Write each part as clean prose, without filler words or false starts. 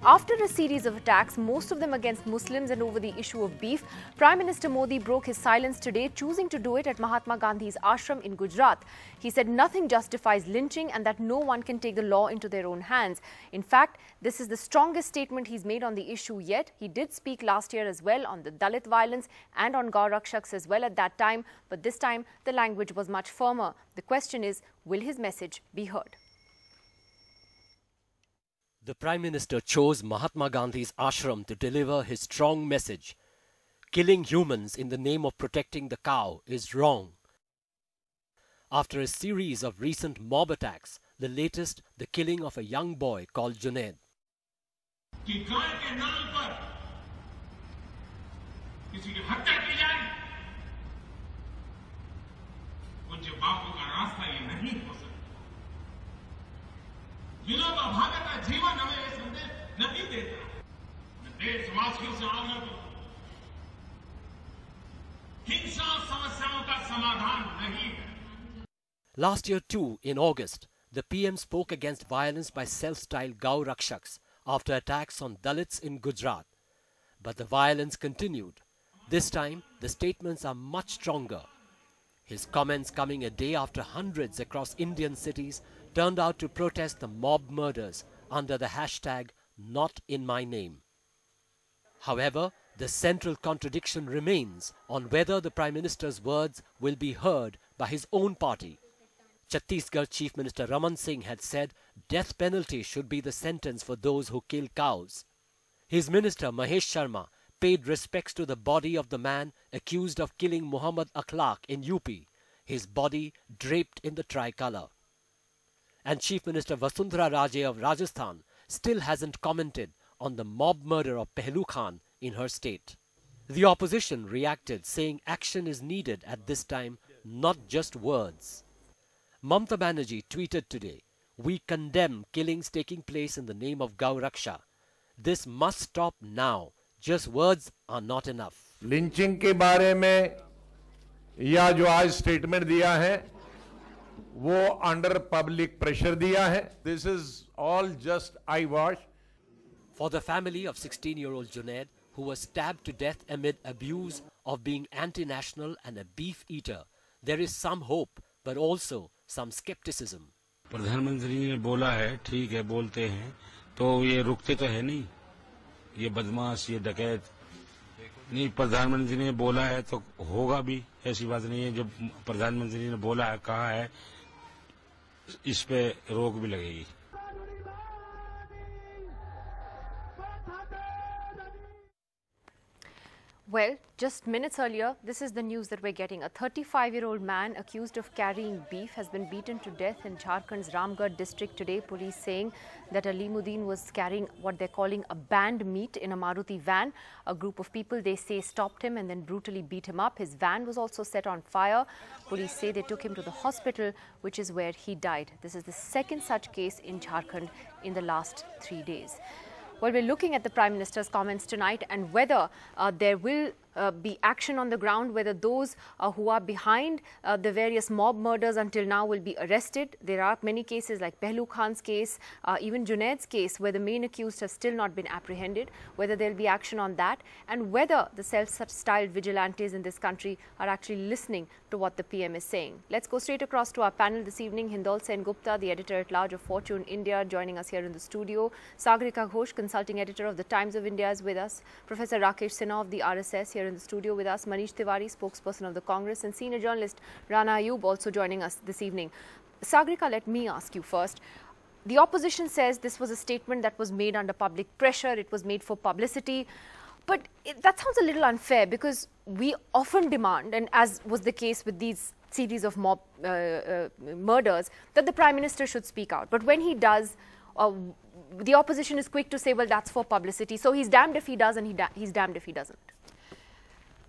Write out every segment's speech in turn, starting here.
After a series of attacks, most of them against Muslims and over the issue of beef, Prime Minister Modi broke his silence today, choosing to do it at Mahatma Gandhi's ashram in Gujarat. He said nothing justifies lynching and that no one can take the law into their own hands. In fact, this is the strongest statement he's made on the issue yet. He did speak last year as well on the Dalit violence and on Gau Rakshaks as well at that time, but this time the language was much firmer. The question is, will his message be heard? The Prime Minister chose Mahatma Gandhi's ashram to deliver his strong message. Killing humans in the name of protecting the cow is wrong. After a series of recent mob attacks, the latest, the killing of a young boy called Junaid. जीवन हमें ये संदेश नहीं देता। देशवासियों से आग्रह करूं, हिंसा समस्याओं का समाधान नहीं है। Last year too, in August, the PM spoke against violence by self-styled Gau Rakshaks after attacks on Dalits in Gujarat. But the violence continued. This time, the statements are much stronger. His comments coming a day after hundreds across Indian cities turned out to protest the mob murders under the hashtag #NotInMyName. However, the central contradiction remains on whether the Prime Minister's words will be heard by his own party. Chhattisgarh Chief Minister Raman Singh had said death penalty should be the sentence for those who kill cows. His minister Mahesh Sharma paid respects to the body of the man accused of killing Muhammad Akhlaq in UP, his body draped in the tricolour. And Chief Minister Vasundhara Raje of Rajasthan still hasn't commented on the mob murder of Pehlu Khan in her state. The opposition reacted, saying action is needed at this time, not just words. Mamata Banerjee tweeted today, "We condemn killings taking place in the name of Gau Raksha. This must stop now. Just words are not enough." Lynching के बारे में या जो आज statement दिया है वो under public pressure दिया है. This is all just I wash. For the family of 16-year-old Junaid, who was stabbed to death amid abuse of being anti-national and a beef eater, there is some hope, but also some skepticism. प्रधानमंत्री ने बोला है, ठीक है, बोलते हैं, तो ये रुकते तो है नहीं. ये बदमाश, ये डकैत नहीं. प्रधानमंत्री ने बोला है तो होगा भी. ऐसी बात नहीं है. जब प्रधानमंत्री ने बोला है, कहा है, इस पे रोक भी लगेगी. Well, just minutes earlier, this is the news that we're getting. A 35-year-old man accused of carrying beef has been beaten to death in Jharkhand's Ramgarh district today. Police saying that Alimuddin was carrying what they're calling a banned meat in a Maruti van. A group of people, they say, stopped him and then brutally beat him up. His van was also set on fire. Police say they took him to the hospital, which is where he died. This is the second such case in Jharkhand in the last 3 days. Well, we're looking at the Prime Minister's comments tonight and whether there will be action on the ground, whether those who are behind the various mob murders until now will be arrested. There are many cases like Pehlu Khan's case, even Junaid's case, where the main accused have still not been apprehended, whether there will be action on that, and whether the self-styled vigilantes in this country are actually listening to what the PM is saying. Let's go straight across to our panel this evening. Hindol Sen Gupta, the editor-at-large of Fortune India, joining us here in the studio. Sagarika Ghosh, consulting editor of the Times of India, is with us. Professor Rakesh Sinha of the RSS here in the studio with us. Manish Tiwari, spokesperson of the Congress, and senior journalist Rana Ayub also joining us this evening. Sagarika, let me ask you first. The opposition says this was a statement that was made under public pressure. It was made for publicity. But that sounds a little unfair because we often demand, and as was the case with these series of mob murders, that the Prime Minister should speak out. But when he does, the opposition is quick to say, well, that's for publicity. So he's damned if he does and he's damned if he doesn't.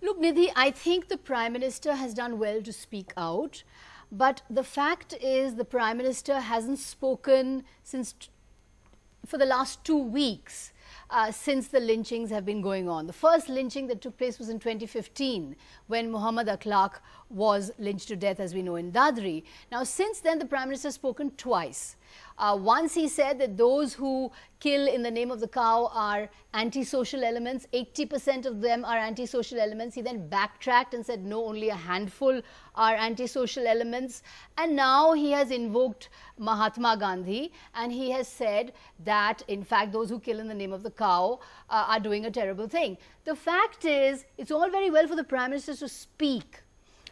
Look, Nidhi, I think the Prime Minister has done well to speak out. But the fact is the Prime Minister hasn't spoken for the last 2 weeks. Since the lynchings have been going on. The first lynching that took place was in 2015 when Muhammad Akhlaq was lynched to death, as we know, in Dadri. Now, since then, the Prime Minister has spoken twice. Once he said that those who kill in the name of the cow are antisocial elements. 80% of them are antisocial elements. He then backtracked and said, no, only a handful are antisocial elements. And now he has invoked Mahatma Gandhi, and he has said that, in fact, those who kill in the name of the cow are doing a terrible thing. The fact is, it's all very well for the Prime Minister to speak,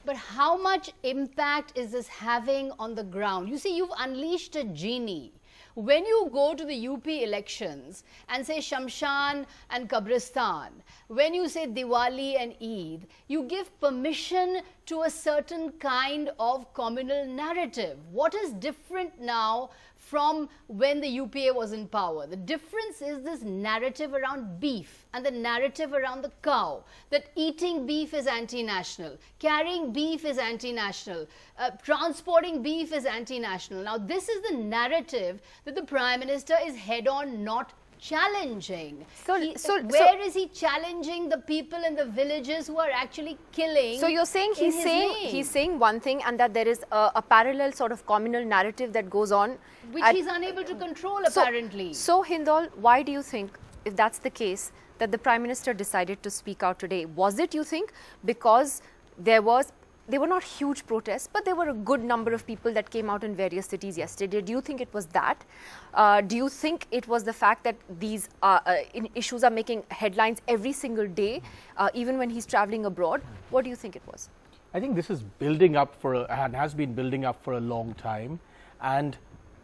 but how much impact is this having on the ground? You see, you've unleashed a genie. When you go to the UP elections and say Shamshan and Kabristan, when you say Diwali and Eid, you give permission to a certain kind of communal narrative. What is different now from when the UPA was in power? The difference is this narrative around beef and the narrative around the cow, that eating beef is anti-national, carrying beef is anti-national, transporting beef is anti-national. Now, this is the narrative that the Prime Minister is head-on not challenging. Where is he challenging the people in the villages who are actually killing? So you're saying he's saying one thing, and that there is a parallel sort of communal narrative that goes on, which he's unable to control, apparently. So Hindol, why do you think, if that's the case, that the Prime Minister decided to speak out today? Was it, you think, because they were not huge protests, but there were a good number of people that came out in various cities yesterday? Do you think it was that? Do you think it was the fact that these issues are making headlines every single day, even when he's traveling abroad? What do you think it was? I think this is building up and has been building up for a long time. And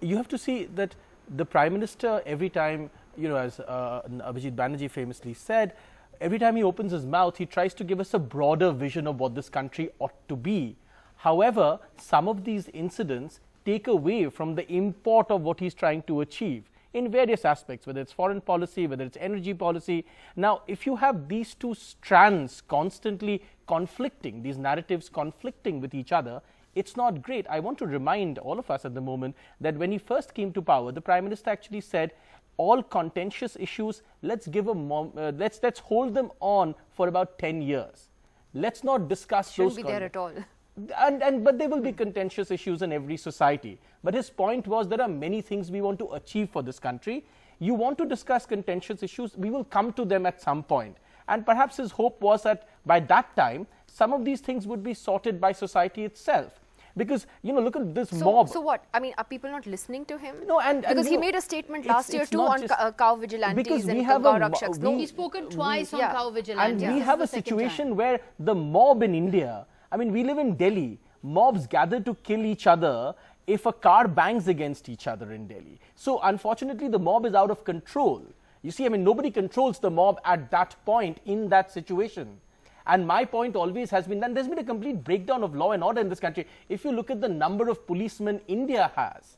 you have to see that the Prime Minister, every time, you know, as Abhijit Banerjee famously said, every time he opens his mouth, he tries to give us a broader vision of what this country ought to be. However, some of these incidents take away from the import of what he's trying to achieve in various aspects, whether it's foreign policy, whether it's energy policy. Now, if you have these two strands constantly conflicting, these narratives conflicting with each other, it's not great. I want to remind all of us at the moment that when he first came to power, the Prime Minister actually said, all contentious issues, let's hold them on for about 10 years. Let's not discuss those. Shouldn't be there at all. But there will be contentious issues in every society. But his point was, there are many things we want to achieve for this country. You want to discuss contentious issues, we will come to them at some point. And perhaps his hope was that by that time, some of these things would be sorted by society itself. Because, you know, look at this mob. So what? I mean, are people not listening to him? No, because he made a statement last year too on cow vigilantes and cow rakshaks. No, he's spoken twice on cow vigilantes. And we have a situation where the mob in India, I mean, we live in Delhi, mobs gather to kill each other if a car bangs against each other in Delhi. So, unfortunately, the mob is out of control. You see, I mean, nobody controls the mob at that point in that situation. And my point always has been that there's been a complete breakdown of law and order in this country. If you look at the number of policemen India has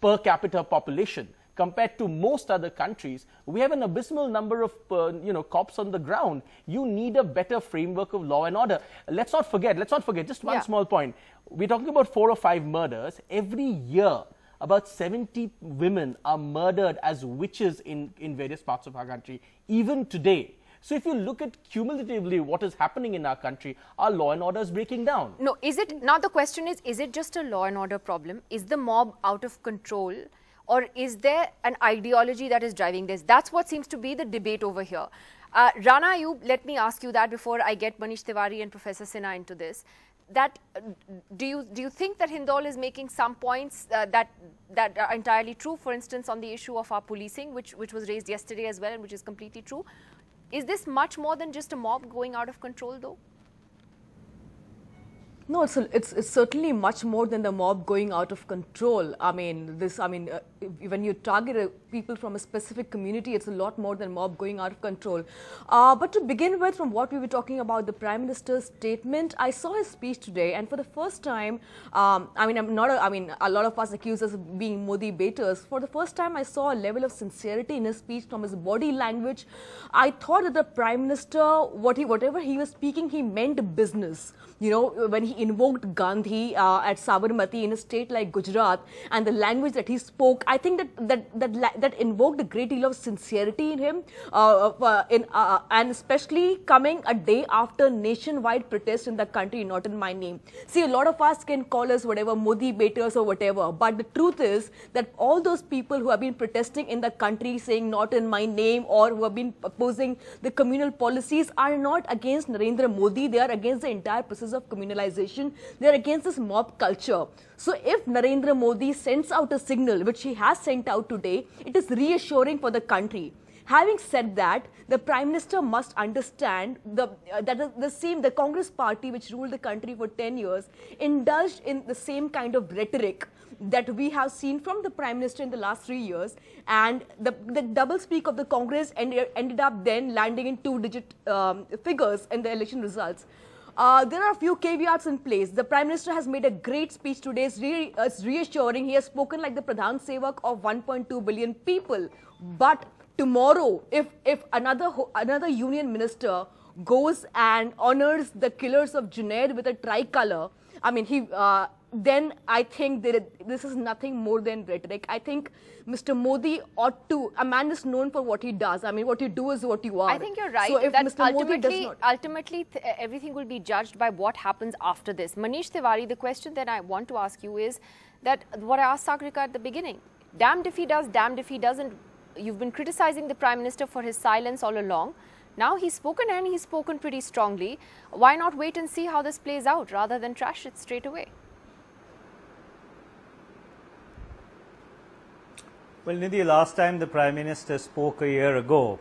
per capita population compared to most other countries, we have an abysmal number of cops on the ground. You need a better framework of law and order. Let's not forget, just one small point. We're talking about 4 or 5 murders. Every year, about 70 women are murdered as witches in various parts of our country, even today. So if you look at cumulatively what is happening in our country, our law and order is breaking down. No, now the question is it just a law and order problem? Is the mob out of control? Or is there an ideology that is driving this? That's what seems to be the debate over here. Rana Ayub, let me ask you that before I get Manish Tiwari and Professor Sinha into this. That do you think that Hindol is making some points that are entirely true? For instance, on the issue of our policing, which was raised yesterday as well, and which is completely true. Is this much more than just a mob going out of control, though? No, it's certainly much more than the mob going out of control. I mean, when you target people from a specific community, it's a lot more than mob going out of control. But to begin with, from what we were talking about, the Prime Minister's statement, I saw his speech today, and for the first time, a lot of us accuse us of being Modi baiters. For the first time, I saw a level of sincerity in his speech from his body language. I thought that the Prime Minister, whatever he was speaking, he meant business. You know, when he invoked Gandhi at Sabarmati in a state like Gujarat, and the language that he spoke, I think that invoked a great deal of sincerity in him, and especially coming a day after nationwide protest in the country, not in my name. See, a lot of us can call us whatever, Modi baiters or whatever, but the truth is that all those people who have been protesting in the country saying not in my name, or who have been opposing the communal policies, are not against Narendra Modi. They are against the entire process of communalization. They are against this mob culture. So if Narendra Modi sends out a signal, which he has sent out today, it is reassuring for the country. Having said that, the Prime Minister must understand that the Congress party, which ruled the country for 10 years, indulged in the same kind of rhetoric that we have seen from the Prime Minister in the last 3 years, and the double speak of the Congress ended up then landing in 2-digit figures in the election results. There are a few caveats in place. The Prime Minister has made a great speech today. It's reassuring. He has spoken like the Pradhan Sevak of 1.2 billion people. But tomorrow, if another union minister goes and honors the killers of Junaid with a tricolor, I mean, then I think this is nothing more than rhetoric. I think Mr. Modi ought to, a man is known for what he does. I mean, what you do is what you are. I think you're right. So if that Mr. Modi does not, ultimately, everything will be judged by what happens after this. Manish Tiwari, the question that I want to ask you is that what I asked Sagrika at the beginning, damned if he does, damned if he doesn't. You've been criticizing the Prime Minister for his silence all along. Now he's spoken, and he's spoken pretty strongly. Why not wait and see how this plays out rather than trash it straight away? Well, Nidhi, last time the Prime Minister spoke a year ago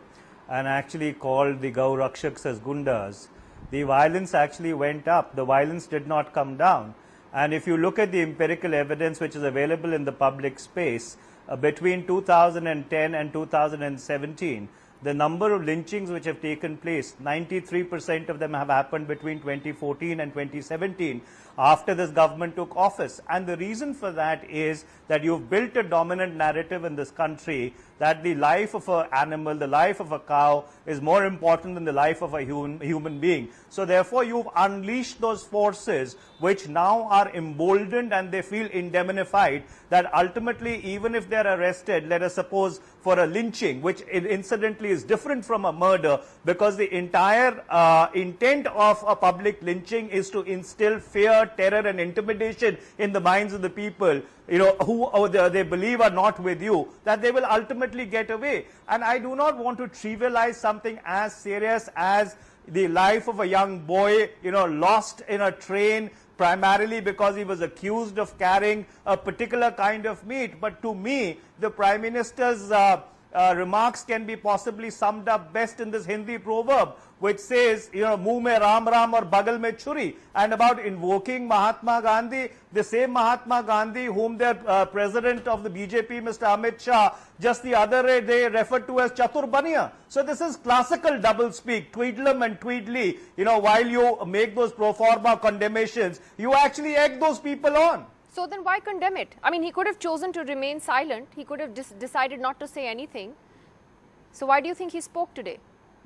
and actually called the Gau Rakshaks as Gundas, the violence actually went up. The violence did not come down. And if you look at the empirical evidence which is available in the public space, between 2010 and 2017, the number of lynchings which have taken place, 93% of them have happened between 2014 and 2017 after this government took office. And the reason for that is that you've built a dominant narrative in this country that the life of an animal, the life of a cow is more important than the life of a human being. So therefore you've unleashed those forces which now are emboldened and they feel indemnified that ultimately even if they're arrested, let us suppose for a lynching, which incidentally is different from a murder because the entire intent of a public lynching is to instill fear, terror and intimidation in the minds of the people, you know, who they believe are not with you, that they will ultimately get away. And I do not want to trivialize something as serious as the life of a young boy, you know, lost in a train primarily because he was accused of carrying a particular kind of meat. But to me, the Prime Minister's remarks can be possibly summed up best in this Hindi proverb, which says, you know, muh mein ram ram aur bagal mein churi, and about invoking Mahatma Gandhi, the same Mahatma Gandhi whom their president of the BJP, Mr. Amit Shah, just the other day referred to as Chatur Baniya. So this is classical doublespeak, Tweedlum and Tweedly. You know, while you make those pro forma condemnations, you actually egg those people on. So then why condemn it? I mean, he could have chosen to remain silent. He could have decided not to say anything. So why do you think he spoke today?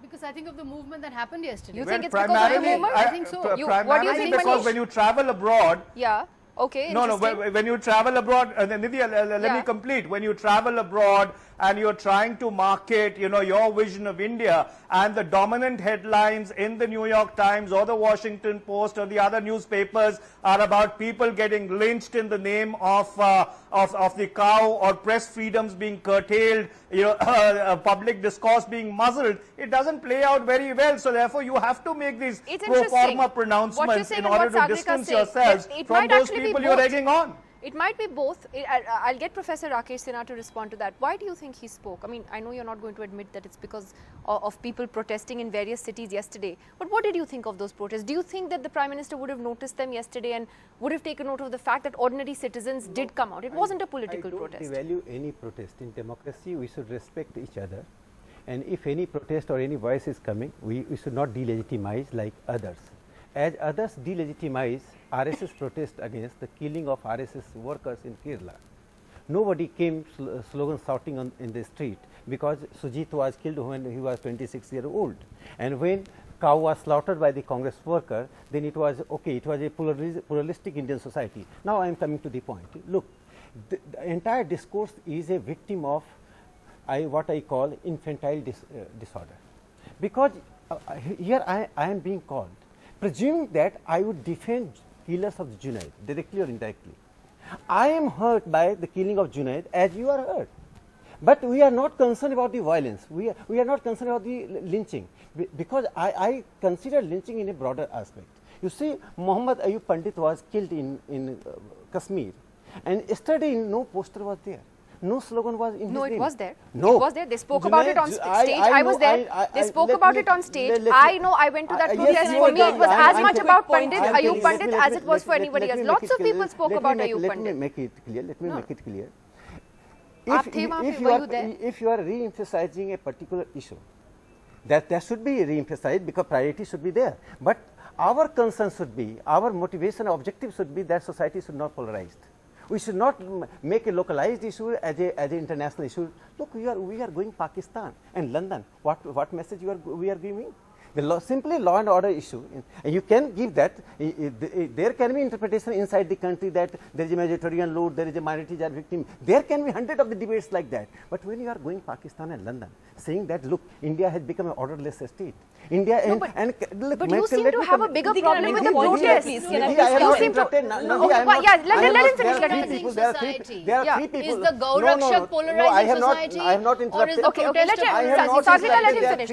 Because I think of the movement that happened yesterday. You think it's because of the movement? I think so. What do you think, because Manish? when you travel abroad... Yeah. Okay. No, when you travel abroad, Nidhi, let me complete. When you travel abroad and you're trying to market, you know, your vision of India, and the dominant headlines in the New York Times or the Washington Post or the other newspapers are about people getting lynched in the name of the cow, or press freedoms being curtailed, you know, public discourse being muzzled, it doesn't play out very well. So therefore, you have to make these pro forma pronouncements in order to distance yourselves from those people you're egging on. It might be both. I'll get Professor Rakesh Sinha to respond to that. Why do you think he spoke? I mean, I know you're not going to admit that it's because of people protesting in various cities yesterday. But what did you think of those protests? Do you think that the Prime Minister would have noticed them yesterday and would have taken note of the fact that ordinary citizens did come out? It wasn't a political protest. I don't devalue any protest. In democracy, we should respect each other. And if any protest or any voice is coming, we should not delegitimize like others. As others delegitimize RSS protest against the killing of RSS workers in Kerala. Nobody came slogan shouting in the street because Sujit was killed when he was 26 years old. And when cow was slaughtered by the Congress worker, then it was okay, it was a pluralistic Indian society. Now I am coming to the point. Look, the entire discourse is a victim of what I call infantile disorder. Because here I am being called, presuming that I would defend killers of Junaid, directly or indirectly. I am hurt by the killing of Junaid as you are hurt. But we are not concerned about the violence. We are not concerned about the lynching, because I consider lynching in a broader aspect. You see, Muhammad Ayub Pandit was killed in Kashmir, and yesterday no poster was there. No slogan was in his name. No, it was there. No. It was there. They spoke about it on stage. I was there. They spoke let about me- it on stage. let me- I know. I went to that protest. yes, For me, it was as much about Pandit, I'll Ayub tell you, Pandit let as me- it was for let- anybody let else. me Lots make of it people clear. spoke Let me about make- Ayub Let me Pandit. make it clear. Let me No. make it clear. Aap the wahan pe, were you there? If you are re-emphasizing a particular issue, that should be re-emphasized, because priority should be there. But our concern should be, our motivation, objective should be that society should not polarized. We should not make a localized issue as an international issue. Look, we are going Pakistan and London. What message we are giving? Simply law and order issue, and you can give that. There can be interpretation inside the country that there is a Mediterranean loot, there is a minorities are victim. There can be hundred of the debates like that. But when you are going Pakistan and London, saying that look, India has become an orderless state. India No, but you seem to have a bigger problem with the protests. I have not interrupted. Let him finish. There are three people. There are three people. Is the Gaurakshak polarizing society? I have not interrupted. Okay,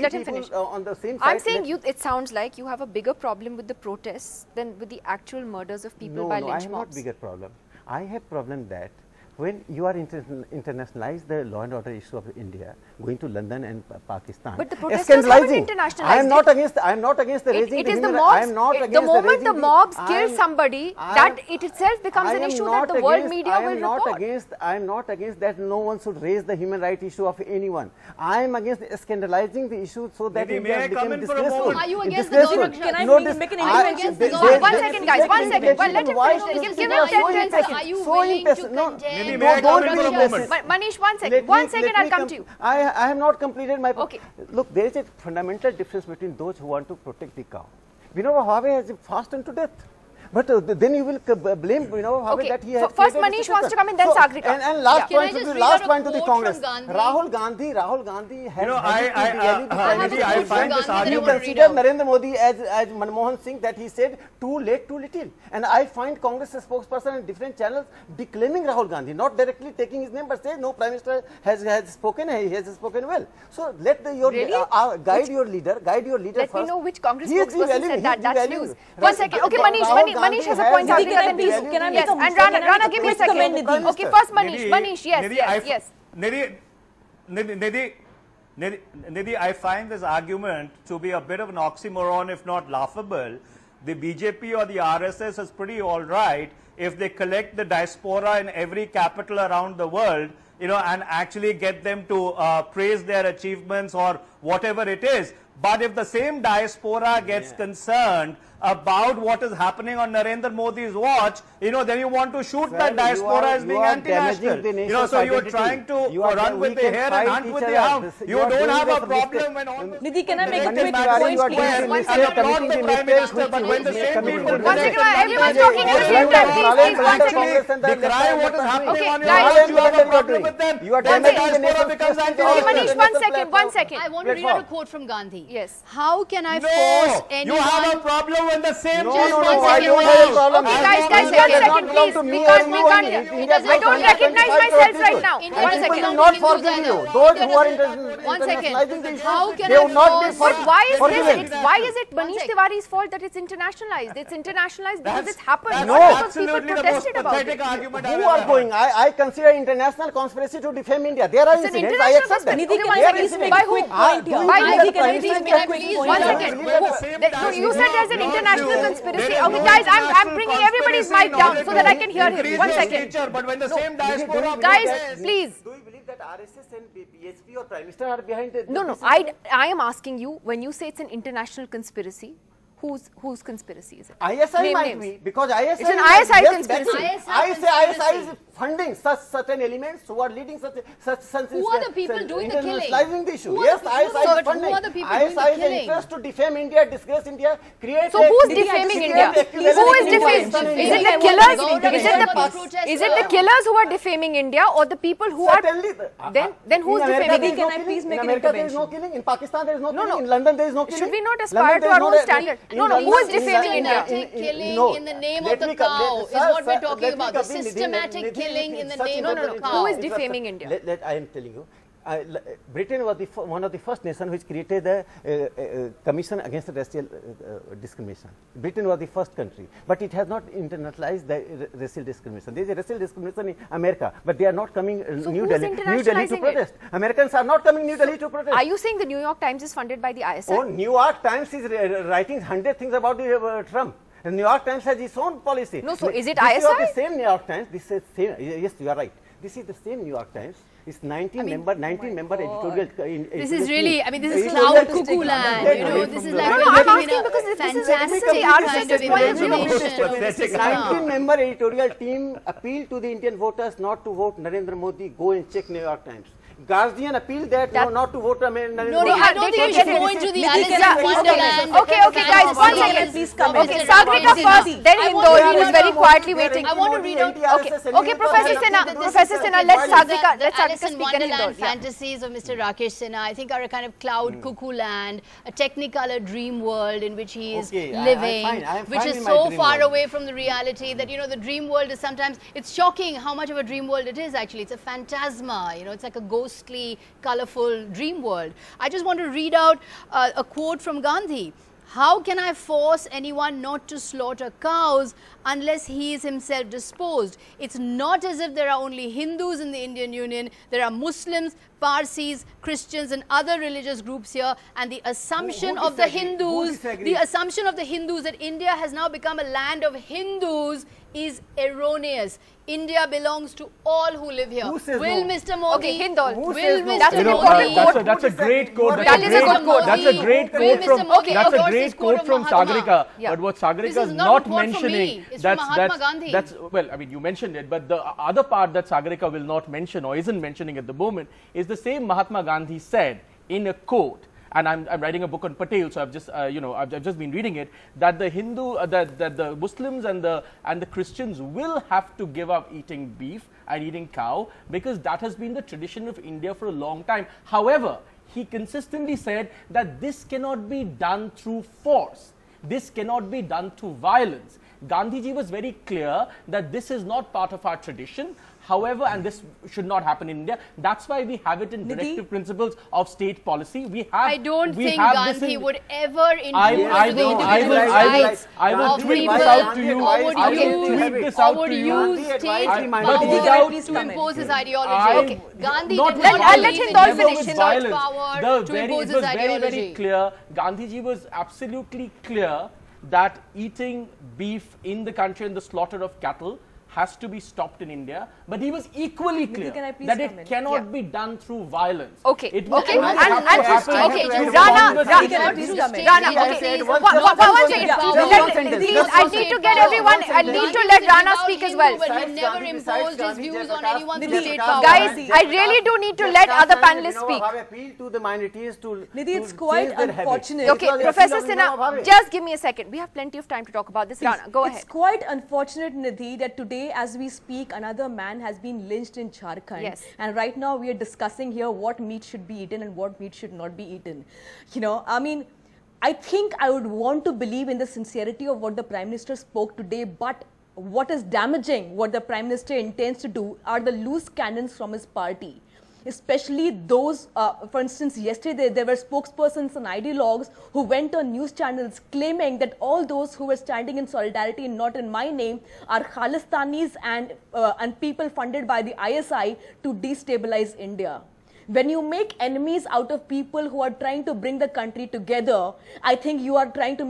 let him finish. On the same I'm side, saying it sounds like you have a bigger problem with the protests than with the actual murders of people by No, I lynch have mobs. not bigger problem. I have problem that when you are internationalize the law and order issue of India, going to London and Pakistan. But the protesters haven't internationalized I am not against. I am not against the raising. It is the human- mobs. I am not against The moment the mobs kill I am- somebody, I that am- it itself becomes I an am issue not that the world against- media I will am not report. against. I am not against that. No one should raise the human right issue of anyone. I am against scandalizing the issue so that Nidhi, India may I come became in for a disgraceful. moment? Are you against the Disgraceful. Gaurakshak? Can I No, make an I- against they- the they- Gaurakshak? One they- second, guys, one second. Well, let him Why finish. should Give they him are 10 so 10 impatient? seconds. Are you So willing to impatient. No, condemn Nidhi, no, may I come don't in be for a impatient. moment? Manish, one second. Let One me- second, let I'll me come to you. I have not completed my point. Okay. Look, there is a fundamental difference between those who want to protect the cow. Vinoba Bhave has fastened to death. But then you will blame Vinoba Bhave Okay. that he has First created a Manish wants situation. to come in, then Sagrika. And last Yeah. Can I point to just the read last out a point to the quote Congress. from Gandhi? Rahul Gandhi has Nidhi, I find this you argument. consider Narendra Modi as Manmohan Singh, that he said too late, too little. And I find Congress spokesperson in different channels declaiming Rahul Gandhi, not directly taking his name, but say no, Prime Minister has spoken, he has spoken well. So let your Really? guide your leader Let first. me know which Congress He is spokesperson devaluing, said that. he is That's devaluing. news. One second. Okay, Manish has a point. Nidhi, can I make Yes, a- and can I Rana, make a give me a quick comment, second. Nidhi? Okay, first Manish, yes. Nidhi, I find this argument to be a bit of an oxymoron, if not laughable. The BJP or the RSS is pretty all right if they collect the diaspora in every capital around the world, and actually get them to praise their achievements or whatever it is. But if the same diaspora gets concerned about what is happening on Narendra Modi's watch, then you want to shoot Sir, that diaspora as you being are anti-national. damaging the nation's So you're identity. trying to You are- run we with the can hare and fight hunt each with other. the hound. This- You are don't doing have this a problem mistake. when all Nidhi, can I make a Manish quick Tiwari, point, you are please? doing the One mistake second. of committing the Prime mistake Minister, which but when the may same come people into One the second, debate. everyone's talking at the same time. Please, one second. Decry what is happening Okay, on your guys. watch. You have a problem with them. You are Then the damaging the diaspora nation's becomes prestige. Okay, anti-national. Manish, one second. I want to read out a quote from Gandhi. Yes. How can I No, force you have a anyone? problem when the same No, people no, one I second, don't have a problem. Okay, As guys, long guys, as one India does second, not belong please. to me We or can't- you we or can't- me. it India doesn't- I don't belongs to recognize 125 myself crore right people. now. And One people second. will not forgive you. Those who are One second. internationalizing the issue, How can they I will not be force- But why is forgiven. this? Why is it Manish second. Tiwari's fault that it's internationalized? It's internationalized because it's happened. That's not because people absolutely the most protested about pathetic it. argument I've Who ever are heard. going? I consider international conspiracy to defame India. There are It's an incidents. I international accept that. Nidhi, can I There are please incidents. make By a quick whom? point Do here? you By believe who? that Can I Prime please Minister make a can quick please point One here? second. We're the same You said there's an international There conspiracy. is Okay, no guys, I'm international bringing everybody's conspiracy mic in down order so to that I can hear him. increase One your second. stature, but when the same diaspora Guys, please. Do you believe that RSS and BHP or Prime Minister are behind it? No. I am asking you, when you say it's an international conspiracy, whose conspiracy is it? ISI Name might names. be, because ISI... It's an ISI yes, conspiracy. I say ISI is funding certain elements who are leading such Who are the people doing the killing? Internationalizing the issue. Who are Yes, the ISI people- is but funding. who are the people doing ISI the is killing? interest to defame India, disgrace India, create... So who's defaming India? Who is defaming? Is it the killers? Is it the killers who are defaming India, or the people who are? Then who's defaming India? Can I please make in an America there is intervention? no killing. In Pakistan there is no No, killing. no. In London there is no killing. Should we not London aspire to there is our no own standard? No, no. Who is defaming India? Killing in the name of the cow is what we're talking about. The systematic killing in the name of the cow. Who is defaming India? I am telling you. Britain was one of the first nations which created a commission against racial discrimination. Britain was the first country, but it has not internalized the racial discrimination. There is a racial discrimination in America, but they are not coming New Delhi to protest. Americans are not coming New Delhi to protest. Are you saying the New York Times is funded by the ISI? Oh, New York Times is writing 100 things about Trump. The New York Times has its own policy. No, so is it this ISI? Is the same New York Times. This is same. Yes, you are right. This is the same New York Times. It's 19 member editorial. This is really, I mean, this is cloud cuckoo land. You know, this is like I'm asking because this is fantastic kind of imagination. 19 member editorial team appealed to the Indian voters not to vote Narendra Modi. Go and check New York Times. Guardian appealed that not to vote Narendra Modi. No, I don't think you should go into the Alice in Wonderland. Okay, guys, one second. Please come Okay, Sagrika first, then Hindol, who is very quietly waiting. I want to read out. Okay, Professor Sinha, let Sagrika Alice in speak, then Wonderland Hindol. fantasies of Mr. Rakesh Sinha, I think, are a kind of cloud cuckoo land, a technicolor dream world in which he is living, which is so far away from the reality that, you know, the dream world is sometimes, it's shocking how much of a dream world it is actually. It's a phantasma, you know, it's like a ghostly, colorful dream world. I just want to read out a quote from Gandhi. How can I force anyone not to slaughter cows unless he is himself disposed? It's not as if there are only Hindus in the Indian Union. There are Muslims, Parsis, Christians and other religious groups here, and the assumption of the Hindus, that India has now become a land of Hindus is erroneous. India belongs to all who live here. Will Mr. Modi? Okay, Hindol. Will Mr. That's an Modi? important quote. That's a great quote. That is a good quote. That's a great quote from. That's a great quote from Sagrika. Yeah. But what Sagrika is not not mentioning. It's from Mahatma Gandhi. That's well. I mean, you mentioned it, but the other part that Sagrika will not mention or isn't mentioning at the moment is the same Mahatma Gandhi said in a quote. And I'm writing a book on Patel, so I've just I've just been reading it, that the that the Muslims and the Christians will have to give up eating beef and eating cow, because that has been the tradition of India for a long time. However, he consistently said that this cannot be done through force. This cannot be done through violence. Gandhiji was very clear that this is not part of our tradition. However, and this should not happen in India. That's why we have it in directive principles of state policy. We have. I don't think Gandhi would ever intrude I into the individual rights I will of tweet people, this out to you. or would I will tweet this out to you. use state But power without to impose his ideology. Okay, Gandhi did let not use Hindol his finish. state power to impose his very ideology. clear. Gandhiji was absolutely clear that eating beef in the country and the slaughter of cattle has to be stopped in India, but he was equally clear that it cannot be done through violence. Okay, it okay, Rana, okay, one second, please, I need to get everyone, I need to let Rana speak as well. But he never imposed his views on anyone through state power. Guys, I really do need to let other panelists speak. Have appealed to the minorities to Nidhi, it's quite unfortunate. Okay, Professor Sinha, just give me a second. We have plenty of time to talk about this. Rana, go ahead. It's quite unfortunate, Nidhi, that today as we speak, another man has been lynched in Jharkhand. Yes. And right now we are discussing here what meat should be eaten and what meat should not be eaten. You know, I mean, I think I would want to believe in the sincerity of what the Prime Minister spoke today, but what is damaging what the Prime Minister intends to do are the loose cannons from his party. Especially those, for instance, yesterday there were spokespersons and ideologues who went on news channels claiming that all those who were standing in solidarity and not in my name are Khalistanis and people funded by the ISI to destabilize India. When you make enemies out of people who are trying to bring the country together, I think you are trying to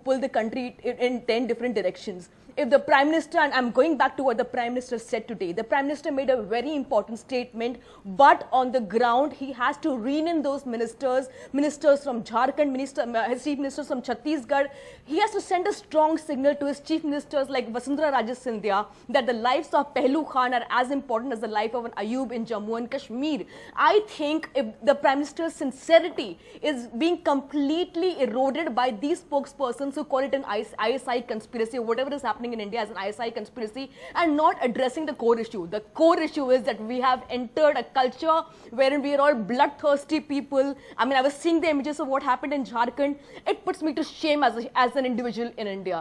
pull the country in 10 different directions. if the Prime Minister, and I'm going back to what the Prime Minister said today, the Prime Minister made a very important statement, but on the ground, he has to rein in those ministers from Jharkhand, his chief ministers from Chhattisgarh. He has to send a strong signal to his chief ministers like Vasundhara Raje Scindia that the lives of Pehlu Khan are as important as the life of an Ayub in Jammu and Kashmir. I think if the Prime Minister's sincerity is being completely eroded by these spokespersons who call it an ISI conspiracy, or whatever is happening in India as an ISI conspiracy, and not addressing the core issue. The core issue is that we have entered a culture wherein we are all bloodthirsty people. I mean, I was seeing the images of what happened in Jharkhand. It puts me to shame as an individual in India.